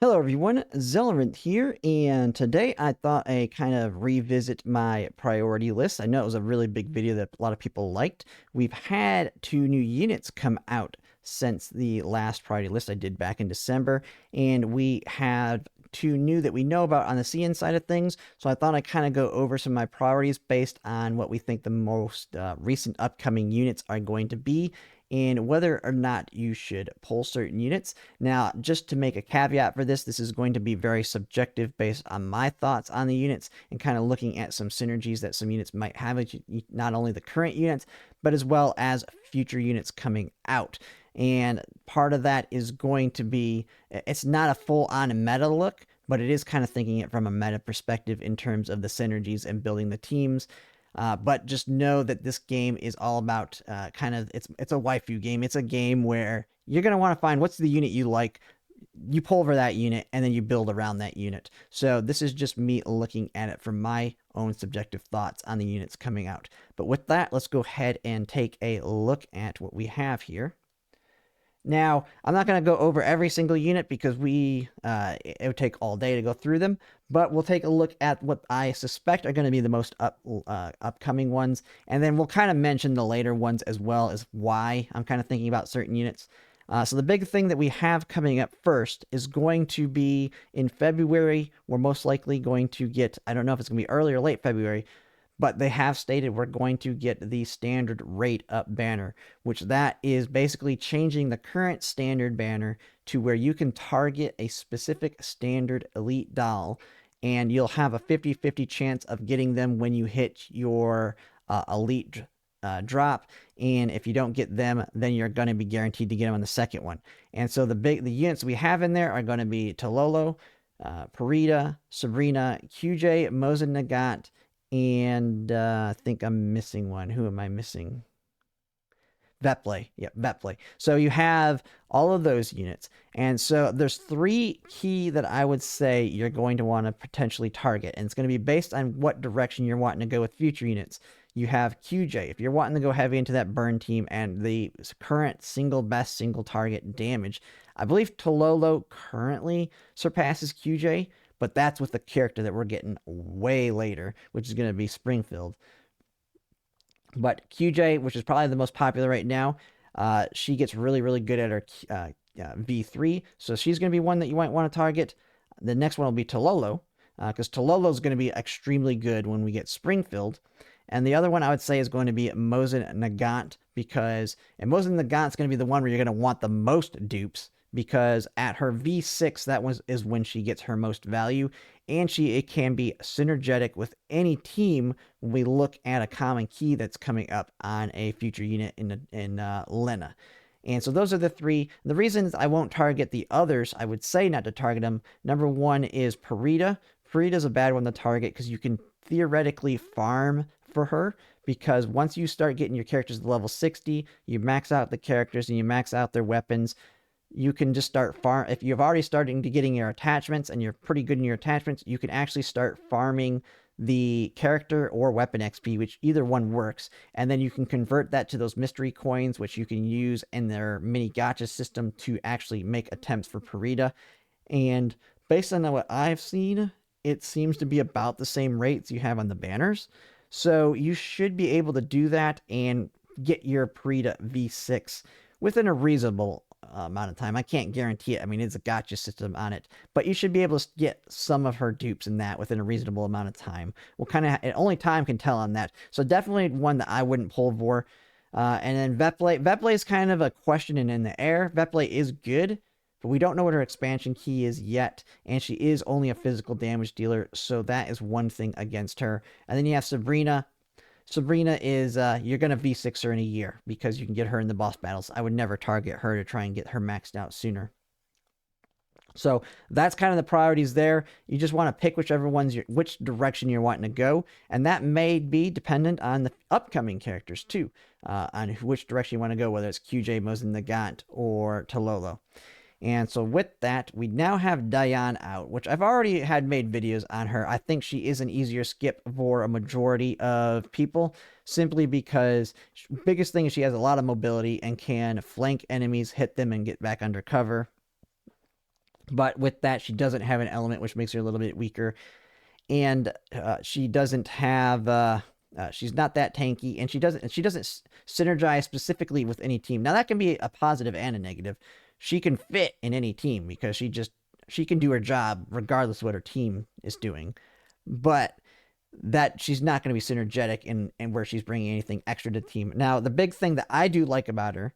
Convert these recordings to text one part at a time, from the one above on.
Hello everyone, Zellerant here, and today I thought I kind of revisit my priority list. I know it was a really big video that a lot of people liked. We've had 2 new units come out since the last priority list I did back in December, and we have 2 new that we know about on the CN side of things, so I thought I'd kind of go over some of my priorities based on what we think the most recent upcoming units are going to be, and whether or not you should pull certain units. Now, just to make a caveat for this, this is going to be very subjective based on my thoughts on the units and kind of looking at some synergies that some units might have, not only the current units, but as well as future units coming out. And part of that is going to be, it's not a full on meta look, but it is kind of thinking it from a meta perspective in terms of the synergies and building the teams. But just know that this game is all about it's a waifu game. It's a game where you're gonna want to find what's the unit you like. You pull over that unit and then you build around that unit. So this is just me looking at it from my own subjective thoughts on the units coming out. But with that, let's go ahead and take a look at what we have here. Now, I'm not going to go over every single unit because it would take all day to go through them, but we'll take a look at what I suspect are going to be the most upcoming ones, and then we'll kind of mention the later ones as well as why I'm kind of thinking about certain units. So the big thing that we have coming up first is going to be in February. We're most likely going to get, I don't know if it's going to be early or late February, but they have stated we're going to get the standard rate up banner, which that is basically changing the current standard banner to where you can target a specific standard elite doll and you'll have a 50-50 chance of getting them when you hit your elite drop. And if you don't get them, then you're going to be guaranteed to get them on the second one. And so the units we have in there are going to be Tololo, Parita, Sabrina, QJ, Mosin Nagant, and I think I'm missing one. Who am I missing? Veplay. Yep, Veplay. So you have all of those units. And so there's 3 key that I would say you're going to want to potentially target. And it's going to be based on what direction you're wanting to go with future units. You have QJ. If you're wanting to go heavy into that burn team and the current best single target damage, I believe Tololo currently surpasses QJ, but that's with the character that we're getting way later, which is going to be Springfield. But QJ, which is probably the most popular right now, she gets really, really good at her V3. So she's going to be one that you might want to target. The next one will be Tololo, because Tololo is going to be extremely good when we get Springfield. And the other one I would say is going to be Mosin Nagant, because Mosin Nagant is going to be the one where you're going to want the most dupes, because at her V6, that is when she gets her most value, and it can be synergetic with any team when we look at a common key that's coming up on a future unit in Lena. And so those are the 3. The reasons I won't target the others, I would say not to target them. Number 1 is Parita. Parita's a bad one to target because you can theoretically farm for her, because once you start getting your characters to level 60, you max out the characters and you max out their weapons. You can just start farm. If you've already started to getting your attachments and you're pretty good in your attachments, you can actually start farming the character or weapon XP, which either one works. And then you can convert that to those mystery coins, which you can use in their mini gacha system to actually make attempts for Parita. And based on what I've seen, it seems to be about the same rates you have on the banners. So you should be able to do that and get your Parita V6 within a reasonable amount of time. I can't guarantee it. I mean, it's a gacha system on it, but you should be able to get some of her dupes in that within a reasonable amount of time. We'll kind of, only time can tell on that. So definitely one that I wouldn't pull for. And then Veplay. Veplay is kind of a question and in the air. Veplay is good, but we don't know what her expansion key is yet, and she is only a physical damage dealer, so that is one thing against her. And then you have Sabrina. Sabrina is, you're going to V6 her in a year because you can get her in the boss battles. I would never target her to try and get her maxed out sooner. So that's kind of the priorities there. You just want to pick which direction you're wanting to go, and that may be dependent on the upcoming characters too, on which direction you want to go, whether it's QJ, Mosin Nagant, or Tololo. And so with that, we now have Dion out, which I've already had made videos on her. I think she is an easier skip for a majority of people, simply because biggest thing is she has a lot of mobility and can flank enemies, hit them, and get back under cover. But with that, she doesn't have an element, which makes her a little bit weaker. And she doesn't have she's not that tanky, and she doesn't synergize specifically with any team. Now that can be a positive and a negative. She can fit in any team because she can do her job regardless of what her team is doing, but that she's not going to be synergetic in where she's bringing anything extra to the team. Now the big thing that I do like about her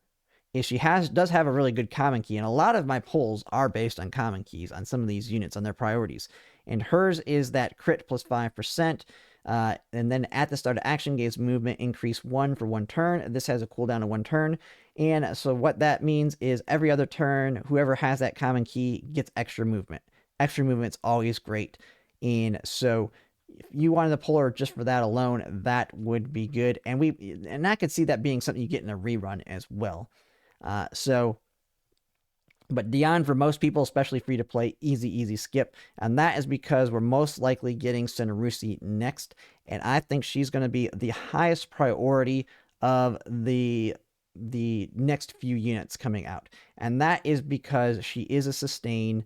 is she does have a really good common key, and a lot of my polls are based on common keys on some of these units on their priorities. And hers is that crit plus 5%, and then at the start of action gives movement increase 1 for 1 turn. This has a cooldown of 1 turn, and so what that means is every other turn, whoever has that common key gets extra movement. Extra movement's always great, and so if you wanted to pull her just for that alone, that would be good. And I could see that being something you get in a rerun as well. So, but Dion, for most people, especially free to play, easy skip. And that is because we're most likely getting Senarusi next. And I think she's going to be the highest priority of the next few units coming out. And that is because she is a sustain.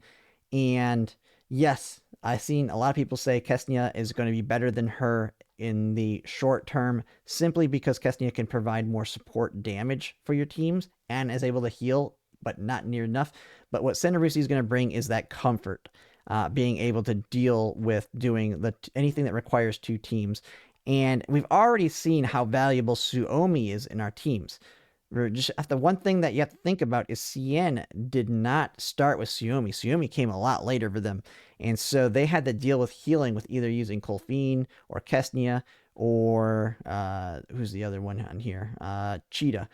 And yes, I've seen a lot of people say Kesnia is going to be better than her in the short term, simply because Kesnia can provide more support damage for your teams and is able to heal, but not near enough. But what Senarusi is going to bring is that comfort, being able to deal with doing anything that requires 2 teams. And we've already seen how valuable Suomi is in our teams. Just the one thing that you have to think about is CN did not start with Suomi. Suomi came a lot later for them. And so they had to deal with healing with either using Kolfine or Kesnia or who's the other one on here? Cheetah.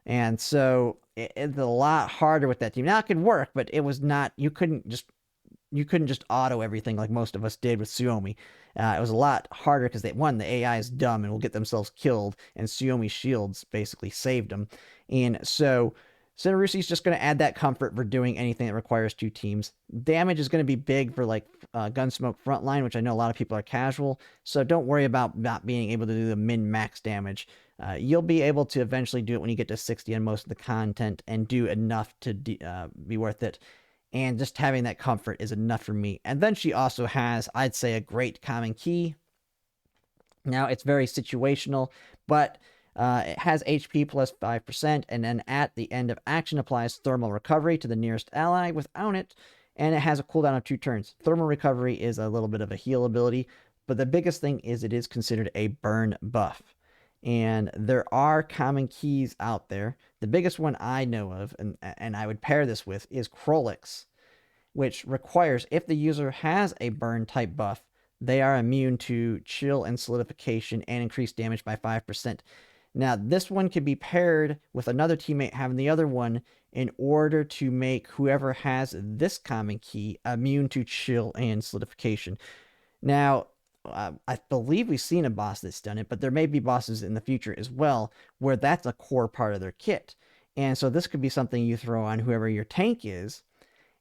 And so it's a lot harder with that team. Now it could work, but it was not. You couldn't just auto everything like most of us did with Suomi. It was a lot harder because the AI is dumb and will get themselves killed, and Suomi's shields basically saved them. And so Senarusi's just going to add that comfort for doing anything that requires 2 teams. Damage is going to be big for like Gunsmoke Frontline, which I know a lot of people are casual, so don't worry about not being able to do the min-max damage. You'll be able to eventually do it when you get to 60 on most of the content and do enough to be worth it. And just having that comfort is enough for me. And then she also has, I'd say, a great common key. Now, it's very situational, but it has HP plus 5%, and then at the end of action applies thermal recovery to the nearest ally without it, and it has a cooldown of 2 turns. Thermal recovery is a little bit of a heal ability, but the biggest thing is it is considered a burn buff. And there are common keys out there. The biggest one I know of, and I would pair this with, is Krolix, which requires if the user has a burn type buff, they are immune to chill and solidification and increased damage by 5%. Now, this one could be paired with another teammate having the other one in order to make whoever has this common key immune to chill and solidification. Now, I believe we've seen a boss that's done it, but there may be bosses in the future as well where that's a core part of their kit. And so this could be something you throw on whoever your tank is,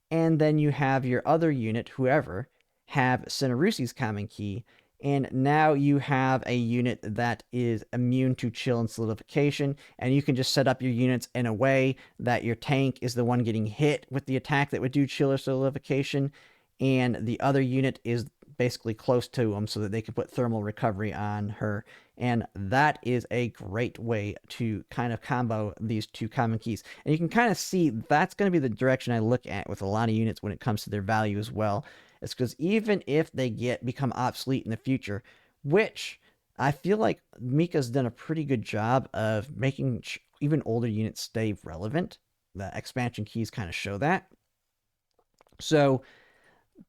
and then you have your other unit, whoever, have Senarusi's common key, and now you have a unit that is immune to chill and solidification, and you can just set up your units in a way that your tank is the one getting hit with the attack that would do chill or solidification, and the other unit is basically close to them so that they can put thermal recovery on her. And that is a great way to kind of combo these 2 common keys. And you can kind of see that's going to be the direction I look at with a lot of units when it comes to their value as well. It's because even if they become obsolete in the future, which I feel like Mika's done a pretty good job of making even older units stay relevant. The expansion keys kind of show that. So,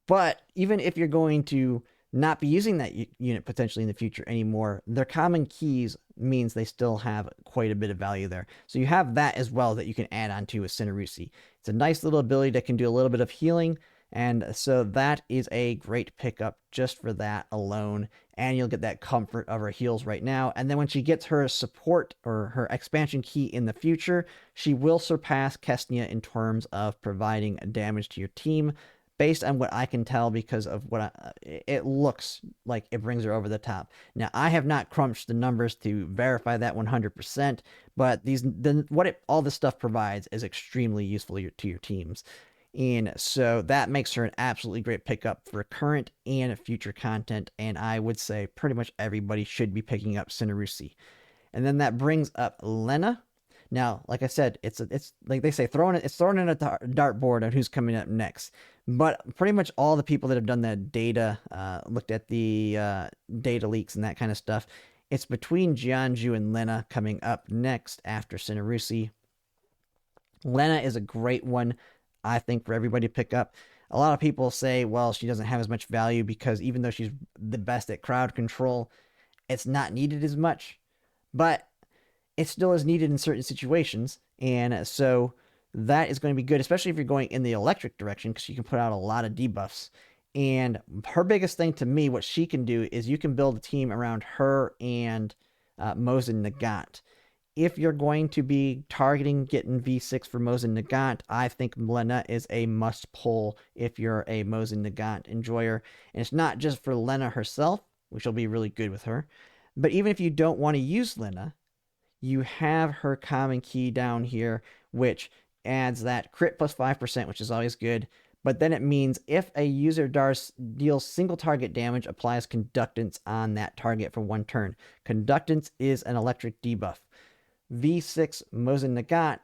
but even if you're going to not be using that unit potentially in the future anymore, their common keys means they still have quite a bit of value there. So you have that as well that you can add on to with Senarusi. It's a nice little ability that can do a little bit of healing, and so that is a great pickup just for that alone, and you'll get that comfort of her heals right now. And then when she gets her support or her expansion key in the future, she will surpass Kesnia in terms of providing damage to your team, based on what I can tell, because of it looks like it brings her over the top. Now, I have not crunched the numbers to verify that 100%, but all this stuff provides is extremely useful to your teams. And so that makes her an absolutely great pickup for current and future content. And I would say pretty much everybody should be picking up Cinerusi. And then that brings up Lena. Now, like I said, it's like they say, throwing it. It's thrown in a dartboard on who's coming up next. But pretty much all the people that have done that data, looked at the data leaks and that kind of stuff, it's between Janju and Lena coming up next after Cinerusi. Lena is a great one, I think, for everybody to pick up. A lot of people say, well, she doesn't have as much value because even though she's the best at crowd control, it's not needed as much. But it still is needed in certain situations. And so that is going to be good, especially if you're going in the electric direction, because you can put out a lot of debuffs. And her biggest thing to me, what she can do is you can build a team around her and Mosin Nagant. If you're going to be targeting getting V6 for Mosin Nagant, I think Lena is a must pull if you're a Mosin Nagant enjoyer. And it's not just for Lena herself, which will be really good with her, but even if you don't want to use Lena, you have her common key down here, which adds that crit plus 5%, which is always good. But then it means if a user deals single target damage, applies conductance on that target for 1 turn. Conductance is an electric debuff. V6 Mosin Nagant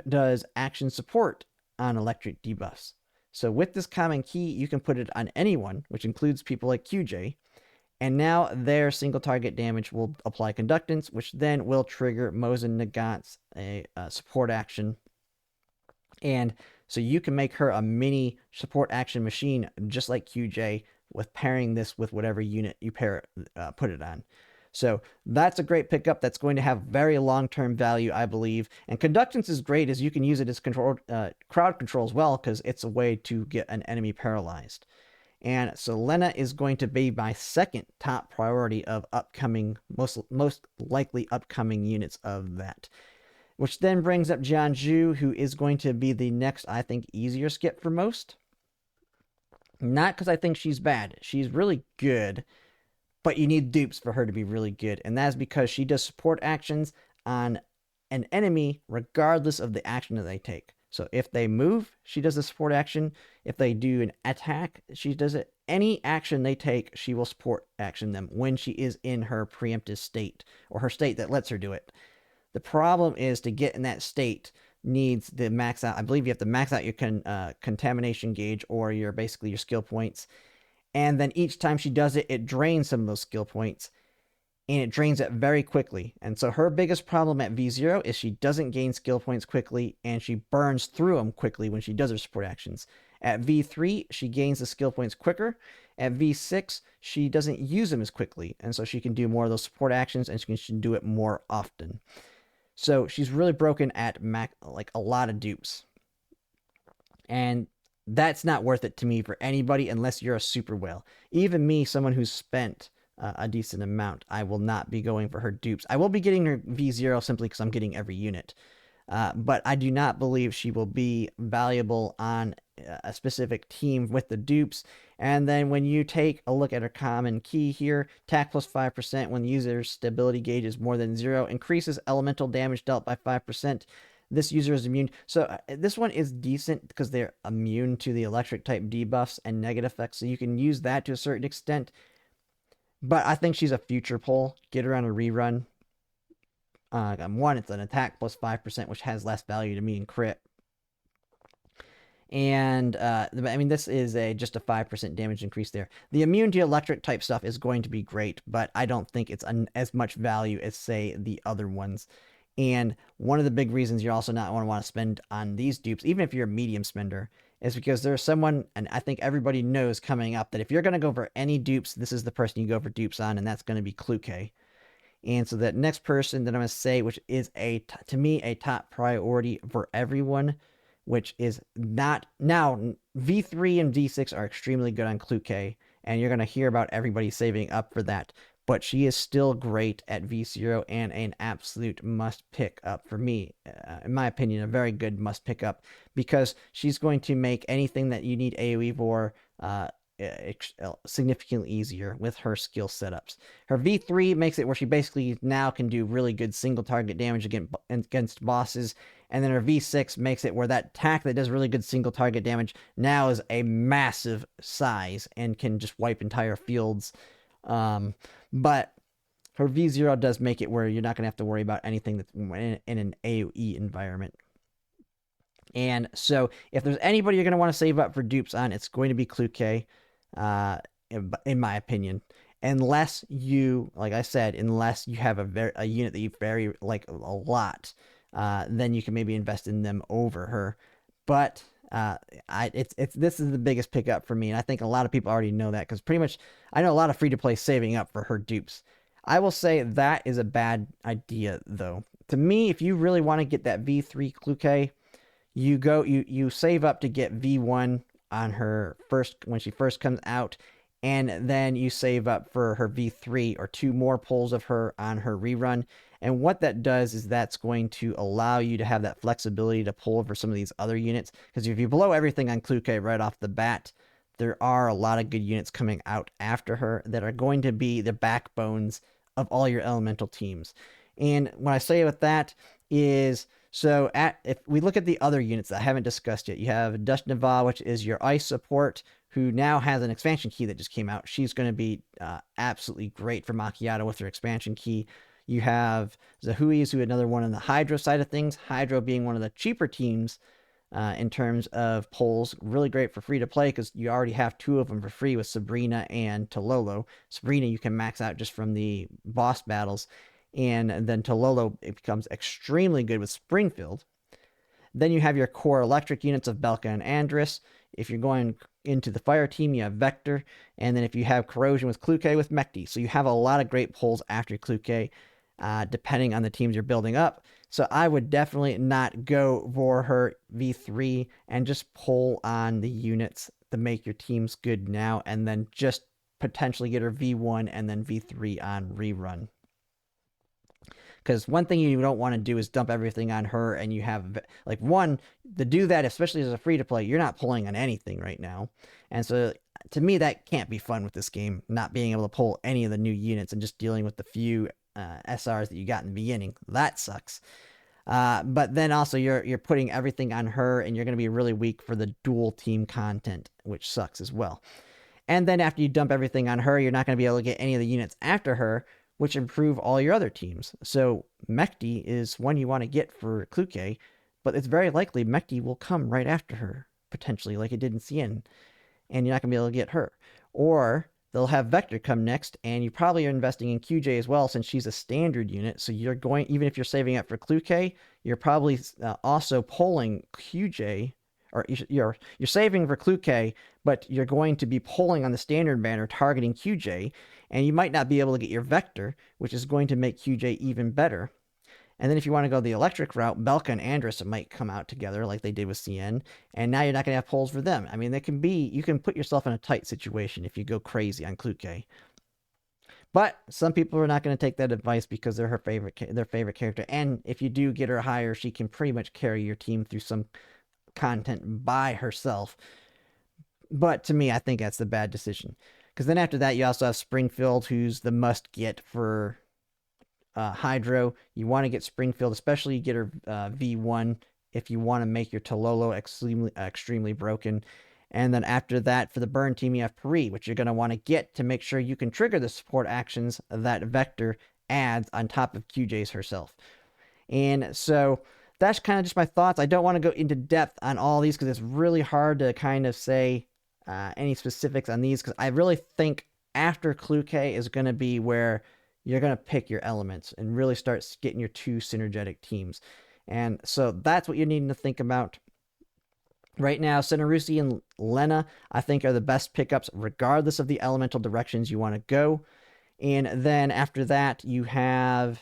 does action support on electric debuffs. So with this common key, you can put it on anyone, which includes people like QJ, and now their single target damage will apply conductance, which then will trigger Mosin Nagant's support action. And so you can make her a mini support action machine, just like QJ, with pairing this with whatever unit you put it on. So that's a great pickup that's going to have very long-term value, I believe. And conductance is great as you can use it as crowd control as well, because it's a way to get an enemy paralyzed. And so Lena is going to be my second top priority of upcoming, most likely upcoming units of that. Which then brings up Janju, who is going to be the next, I think, easier skip for most. Not because I think she's bad. She's really good, but you need dupes for her to be really good. And that's because she does support actions on an enemy regardless of the action that they take. So if they move, she does a support action. If they do an attack, she does it. Any action they take, she will support action them when she is in her preemptive state, or her state that lets her do it. The problem is to get in that state needs the max out. I believe you have to max out your contamination gauge, or your basically your skill points. And then each time she does it, it drains some of those skill points. And it drains it very quickly. And so her biggest problem at V0 is she doesn't gain skill points quickly, and she burns through them quickly when she does her support actions. At V3, she gains the skill points quicker. At V6, she doesn't use them as quickly, and so she can do more of those support actions, and she can do it more often. So she's really broken at like a lot of dupes. And that's not worth it to me for anybody unless you're a super whale. Even me, someone who's spent a decent amount, I will not be going for her dupes. I will be getting her V0 simply because I'm getting every unit. But I do not believe she will be valuable on a specific team with the dupes. And then when you take a look at her common key here, attack plus 5% when the user's stability gauge is more than 0, increases elemental damage dealt by 5%. This user is immune. So this one is decent because they're immune to the electric type debuffs and negative effects. So you can use that to a certain extent. But I think she's a future pull. Get her on a rerun. One, it's an attack plus 5%, which has less value to me in crit. And I mean, this is just a 5% damage increase there. The immune to electric type stuff is going to be great, but I don't think it's as much value as, say, the other ones. And one of the big reasons you're also not want to spend on these dupes, even if you're a medium spender, is because there's someone, and I think everybody knows coming up, that if you're going to go for any dupes, this is the person you go for dupes on, and that's going to be Cluke. And so that next person that I'm going to say, which is to me a top priority for everyone, which is not now, V3 and V6 are extremely good on Cluke, and you're going to hear about everybody saving up for that. But she is still great at V0 and an absolute must pick up for me. In my opinion, a very good must pick up, because she's going to make anything that you need AoE for significantly easier with her skill setups. Her V3 makes it where she basically now can do really good single target damage against bosses, and then her V6 makes it where that attack that does really good single target damage now is a massive size and can just wipe entire fields. But her V0 does make it where you're not going to have to worry about anything that's in an AoE environment. And so, if there's anybody you're going to want to save up for dupes on, it's going to be Cluke, in my opinion. Unless you, like I said, unless you have a unit that you very like a lot, then you can maybe invest in them over her. But this is the biggest pickup for me, and I think a lot of people already know that because pretty much I know a lot of free to play saving up for her dupes. I will say that is a bad idea though. To me, if you really want to get that V3 Cluke, you save up to get V1 on her first when she first comes out, and then you save up for her V3 or 2 more pulls of her on her rerun. And what that does is that's going to allow you to have that flexibility to pull over some of these other units. Because if you blow everything on Cluke right off the bat, there are a lot of good units coming out after her that are going to be the backbones of all your elemental teams. And what I say with that is, so if we look at the other units that I haven't discussed yet, you have Dust Nava, which is your ice support, who now has an expansion key that just came out. She's going to be absolutely great for Macchiato with her expansion key. You have Zahui, who another one on the Hydro side of things. Hydro being one of the cheaper teams in terms of pulls. Really great for free to play because you already have 2 of them for free with Sabrina and Tololo. Sabrina you can max out just from the boss battles. And then Tololo, it becomes extremely good with Springfield. Then you have your core electric units of Belka and Andrus. If you're going into the fire team, you have Vector. And then if you have Corrosion with Cluke with Mekti. So you have a lot of great pulls after Cluke, depending on the teams you're building up. So I would definitely not go for her V3 and just pull on the units to make your teams good now, and then just potentially get her V1 and then V3 on rerun. Because one thing you don't want to do is dump everything on her, and you have like one to do that, especially as a free to play. You're not pulling on anything right now, and so to me that can't be fun with this game. Not being able to pull any of the new units and just dealing with the few SRs that you got in the beginning, that sucks. But then also you're putting everything on her, and you're going to be really weak for the dual team content, which sucks as well. And then after you dump everything on her, you're not going to be able to get any of the units after her, which improve all your other teams. So Mekti is one you want to get for Cluke, but it's very likely Mekti will come right after her, potentially, like it did in Cien, and you're not going to be able to get her. Or they'll have Vector come next, and you probably are investing in QJ as well, since she's a standard unit. So you're going, even if you're saving up for Cluke, you're probably also pulling QJ, or you're saving for Cluke, but you're going to be pulling on the standard banner targeting QJ, and you might not be able to get your Vector, which is going to make QJ even better. And then if you want to go the electric route, Belka and Andrus might come out together like they did with Cien, and now you're not going to have pulls for them. I mean, you can put yourself in a tight situation if you go crazy on Cluke. But some people are not going to take that advice because they're their favorite character, and if you do get her higher, she can pretty much carry your team through some content by herself. But to me, I think that's the bad decision. Because then after that, you also have Springfield, who's the must get for Hydro. You want to get Springfield, especially get her V1 if you want to make your Tololo extremely broken. And then after that, for the burn team, you have Pari, which you're going to want to get to make sure you can trigger the support actions that Vector adds on top of QJ's herself. And so that's kind of just my thoughts. I don't want to go into depth on all these because it's really hard to kind of say any specifics on these, because I really think after Cluke is going to be where you're going to pick your elements and really start getting your 2 synergetic teams. And so that's what you're needing to think about. Right now, Senarusi and Lena, I think, are the best pickups regardless of the elemental directions you want to go. And then after that, you have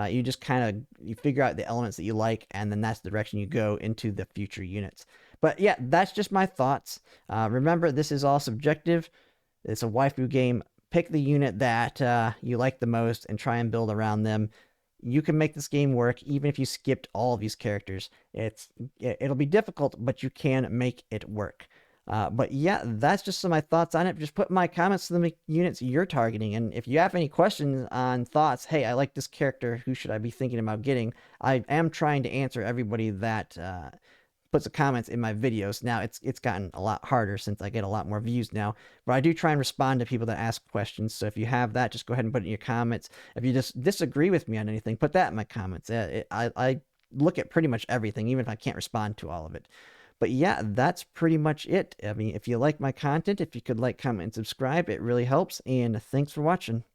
you just kind of you figure out the elements that you like, and then that's the direction you go into the future units. But yeah, that's just my thoughts. Remember, this is all subjective. It's a waifu game. Pick the unit that you like the most and try and build around them. You can make this game work even if you skipped all of these characters. It'll be difficult, but you can make it work. But yeah, that's just some of my thoughts on it. Just put my comments to the units you're targeting. And if you have any questions on thoughts, hey, I like this character, who should I be thinking about getting? I am trying to answer everybody that puts the comments in my videos. Now it's gotten a lot harder since I get a lot more views now, but I do try and respond to people that ask questions. So if you have that, just go ahead and put it in your comments. If you just disagree with me on anything, put that in my comments. I look at pretty much everything, even if I can't respond to all of it. But yeah, that's pretty much it. I mean, if you like my content, if you could like, comment, and subscribe, it really helps. And thanks for watching.